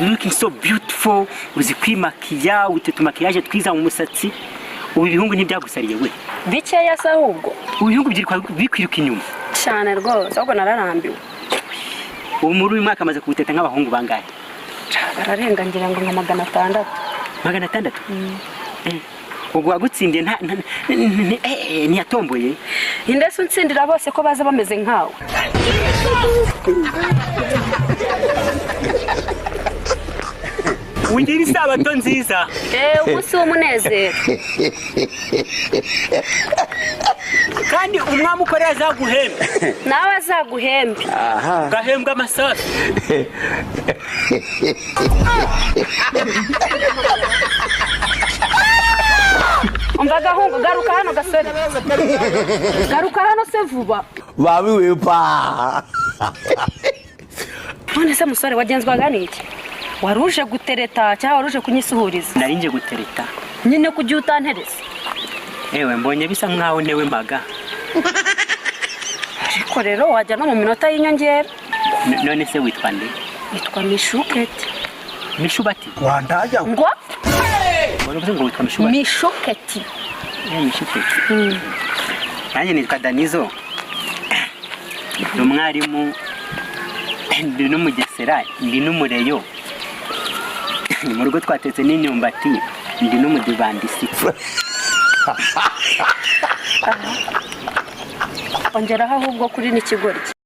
looking so beautiful, uzi kwimakiya, utetu makiyaje twiza mu musatsi. Ubu ibihungu ntibyagusariye we. Bikeya se ahubwo. Ibihungu bikwiruka inyuma. Cyane rwose, ahubwo nararambiwe. Ubu muri uyu mwaka amaze kubuteta nk'abahungu bangahe? Bararenga ngira ngo nka 600. 600? Ubwo wagutsindiye ntiyatomboye. Indese unsindira bose ko baza bameze nkawe. Ungira isabato nziza. Umunsi w'umunezero. Kandi umwami ukorera azaguhembe. Nawe azaguhembe. Gahembwa amasafi. Umva gahungu, garuka hano gasore. Garuka hano se vuba. Babiwe pa. None se musore wagenzwaga niki? Waruje gutereta cyangwa waruje kunyisuhuriza? Narinje gutereta. Nyine kujya utanterese. Ewe mbonye bisa nkaho newe mbaga. Ariko rero wajya no mu minota y'inyongera. None se witwa nde? Witwa Mishuketi. Mishubati? Wandajya ngo? Waravuze ngo witwa Mishubati? Mishuketi. Mishuketi. Nanjye nitwa Danizo. Ndi umwarimu, ndi n'umugesera, ndi n'umureyo. Mu rugo twatetse n'imyumbati, ndi n'umudivandisi. Ongeraho ahubwo kuri n'ikigoryi.